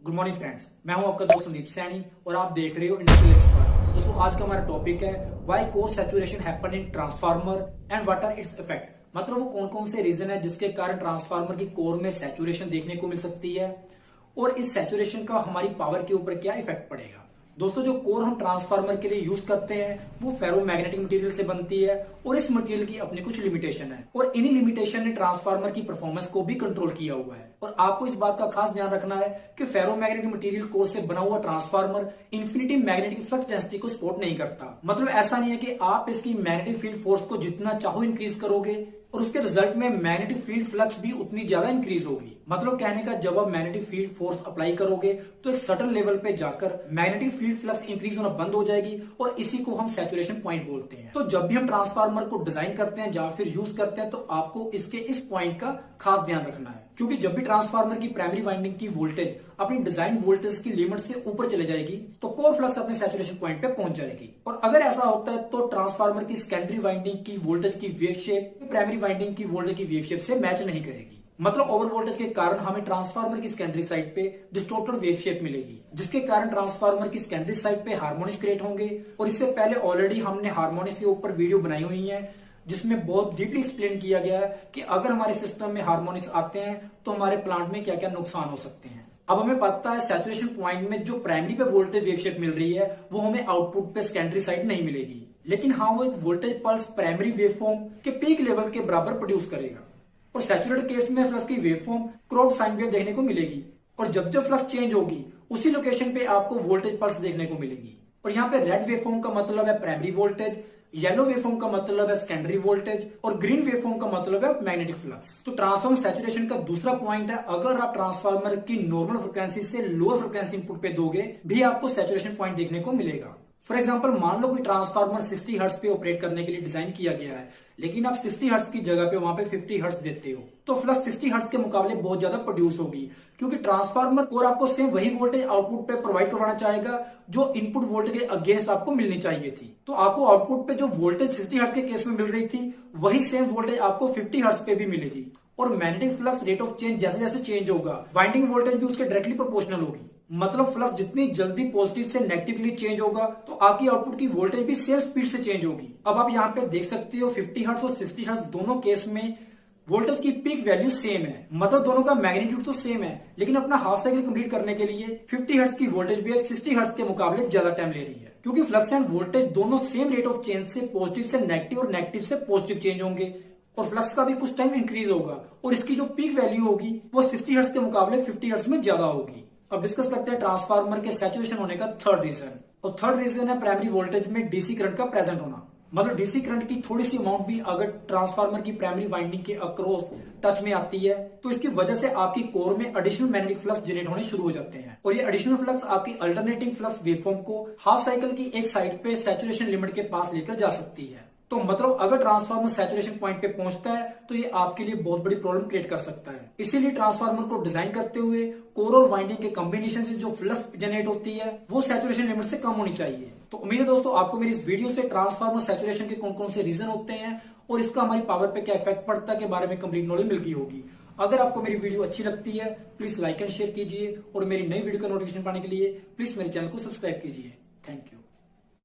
Good morning friends, मैं हूं आपका दोस्त संदीप सैनी और आप देख रहे हो इंडस्ट्रियल एक्सपर्ट। दोस्तों आज का हमारा टॉपिक है why core saturation happen in transformer and what are its effect. मतलब वो कौन कौन से रीजन है जिसके कारण ट्रांसफार्मर की कोर में सैचुरेशन देखने को मिल सकती है और इस सैचुरेशन का हमारी पावर के ऊपर क्या इफेक्ट पड़ेगा। दोस्तों जो कोर हम ट्रांसफार्मर के लिए यूज करते हैं वो फेरोमैग्नेटिक मटेरियल से बनती है और इस मटेरियल की अपनी कुछ लिमिटेशन है और इन्हीं लिमिटेशन ने ट्रांसफार्मर की परफॉर्मेंस को भी कंट्रोल किया हुआ है। और आपको इस बात का खास ध्यान रखना है कि फेरोमैग्नेटिक मटेरियल कोर से बना हुआ transformer infinity magnetic flux density को सपोर्ट नहीं करता। मतलब ऐसा नहीं है कि आप इसकी मैग्नेटिक फील्ड फोर्स को जितना चाहो इंक्रीज करोगे और उसके रिजल्ट में मैग्नेटिक फील्ड फ्लक्स भी उतनी ज्यादा इंक्रीज होगी। मतलब कहने का जब आप मैग्नेटिक फील्ड फोर्स अप्लाई करोगे तो एक सर्टेन लेवल पे जाकर मैग्नेटिक फील्ड फ्लक्स इंक्रीज होना बंद हो जाएगी और इसी को हम सैचुरेशन पॉइंट बोलते हैं। तो जब भी हम ट्रांसफार्मर को डिजाइन करते हैं या फिर यूज करते हैं तो आपको इसके इस पॉइंट का खास ध्यान रखना है, क्योंकि जब भी ट्रांसफार्मर की प्राइमरी वाइंडिंग की वोल्टेज अपनी डिजाइन वोल्टेज की लिमिट से ऊपर चले जाएगी तो कोर फ्लक्स अपने सैचुरेशन पॉइंट पे पहुंच जाएगी। और अगर ऐसा होता है तो ट्रांसफार्मर की सेकेंडरी वाइंडिंग की वोल्टेज की वेव शेप प्राइमरी वाइंडिंग की वोल्टेज की वेव शेप से मैच नहीं करेगी। मतलब ओवर वोल्टेज के कारण हमें ट्रांसफार्मर की सेकेंडरी साइड पे डिस्टॉर्टेड वेव शेप मिलेगी, जिसके कारण ट्रांसफार्मर की सेकेंडरी साइड पे हार्मोनिक्स क्रिएट होंगे। और इससे पहले ऑलरेडी हमने हार्मोनिक्स के ऊपर वीडियो बनाई हुई है जिसमें बहुत डीपली एक्सप्लेन किया गया है कि अगर हमारे सिस्टम में हार्मोनिक्स आते हैं तो हमारे प्लांट में क्या क्या नुकसान हो सकते हैं। अब हमें पता है सैचुरेशन पॉइंट में जो प्राइमरी पे वोल्टेज वेव शेप मिल रही है वो हमें आउटपुट पे सेकेंडरी साइड नहीं मिलेगी, लेकिन हाँ वो एक वोल्टेज पल्स प्राइमरी वेवफॉर्म के पीक लेवल के बराबर प्रोड्यूस करेगा। और सैचुरेटेड केस में फ्लक्स की वेवफॉर्म क्रॉप्ड साइन वेव देखने को मिलेगी और जब जब फ्लक्स चेंज होगी उसी लोकेशन पे आपको वोल्टेज पल्स देखने को मिलेगी। और यहाँ पे रेड वेवफॉर्म का मतलब है प्राइमरी वोल्टेज, येलो वेवफॉर्म का मतलब है सेकेंडरी वोल्टेज और ग्रीन वेवफॉर्म का मतलब है मैग्नेटिक फ्लक्स। तो ट्रांसफॉर्मर सैचुरेशन का दूसरा पॉइंट है अगर आप ट्रांसफार्मर की नॉर्मल फ्रिक्वेंसी से लोअर फ्रिक्वेंसी इनपुट पे दोगे भी आपको सैचुरेशन पॉइंट देखने को मिलेगा। फॉर एग्जांपल मान लो कोई ट्रांसफार्मर 60 हर्ट्ज पे ऑपरेट करने के लिए डिजाइन किया गया है, लेकिन आप 60 हर्ट्ज की जगह पे वहां पे 50 हर्ट्ज देते हो तो फ्लक्स 60 हर्ट्ज के मुकाबले बहुत ज्यादा प्रोड्यूस होगी, क्योंकि ट्रांसफार्मर कोर आपको सेम वही वोल्टेज आउटपुट पे प्रोवाइड करवाना चाहेगा जो इनपुट वोल्टेज के अगेंस्ट आपको मिलनी चाहिए थी। तो आपको आउटपुट पे जो वोल्टेज 60 हर्ट्ज के केस में मिल रही थी वही सेम वोल्टेज आपको 50 हर्ट्ज पे भी मिलेगी। और magnetic flux rate of change जैसे जैसे चेंज होगा वाइंडिंग वोल्टेज भी उसके डायरेक्टली प्रोपोर्शनल होगी। मतलब फ्लक्स जितनी जल्दी पॉजिटिव से नेगेटिवली चेंज होगा तो आपकी आउटपुट की वोल्टेज भी सेम स्पीड से चेंज होगी। अब आप यहाँ पे देख सकते हो 50 हर्ट्ज और 60 हर्ट्ज दोनों केस में वोल्टेज की पीक वैल्यू सेम है, मतलब दोनों का मैग्नीट्यूड तो सेम है, लेकिन अपना हाफ साइकिल कंप्लीट करने के लिए 50 हर्ट्ज की वोल्टेज वेव 60 हर्ट्ज के मुकाबले ज्यादा टाइम ले रही है, क्योंकि फ्लक्स एंड वोल्टेज दोनों सेम रेट ऑफ चेंज से पॉजिटिव से नेगेटिव और नेगेटिव से पॉजिटिव चेंज होंगे और फ्लक्स का भी कुछ टाइम इंक्रीज होगा और इसकी जो पीक वैल्यू होगी वो 60 हर्ट्ज के मुकाबले 50 हर्ट्ज में ज्यादा होगी। अब डिस्कस करते हैं ट्रांसफार्मर के सैचुरेशन होने का थर्ड रीजन। और थर्ड रीजन है प्राइमरी वोल्टेज में डीसी करंट का प्रेजेंट होना। मतलब डीसी करंट की थोड़ी सी अमाउंट भी अगर ट्रांसफार्मर की प्राइमरी वाइंडिंग के अक्रॉस टच में आती है तो इसकी वजह से आपकी कोर में एडिशनल मैग्नेटिक फ्लक्स जनरेट होने शुरू हो जाते हैं और ये एडिशनल फ्लक्स आपकी अल्टरनेटिंग फ्लक्स वेवफॉर्म को हाफ साइकिल की एक साइड पे सैचुरेशन लिमिट के पास लेकर जा सकती है। तो मतलब अगर ट्रांसफार्मर सैचुरेशन पॉइंट पे पहुंचता है तो ये आपके लिए बहुत बड़ी प्रॉब्लम क्रिएट कर सकता है। इसीलिए ट्रांसफार्मर को डिजाइन करते हुए कोर और वाइंडिंग के कॉम्बिनेशन से जो फ्लक्स जनरेट होती है वो सैचुरेशन लिमिट से कम होनी चाहिए। तो उम्मीद है दोस्तों आपको मेरी इस वीडियो से ट्रांसफार्मर सैचुरेशन के कौन कौन से रीजन होते हैं और इसका हमारी पावर पे क्या इफेक्ट पड़ता है के बारे में कंप्लीट नॉलेज मिल गई होगी। अगर आपको मेरी वीडियो अच्छी लगती है प्लीज लाइक एंड शेयर कीजिए और मेरी नई वीडियो का नोटिफिकेशन पाने के लिए प्लीज मेरे चैनल को सब्सक्राइब कीजिए। Thank you.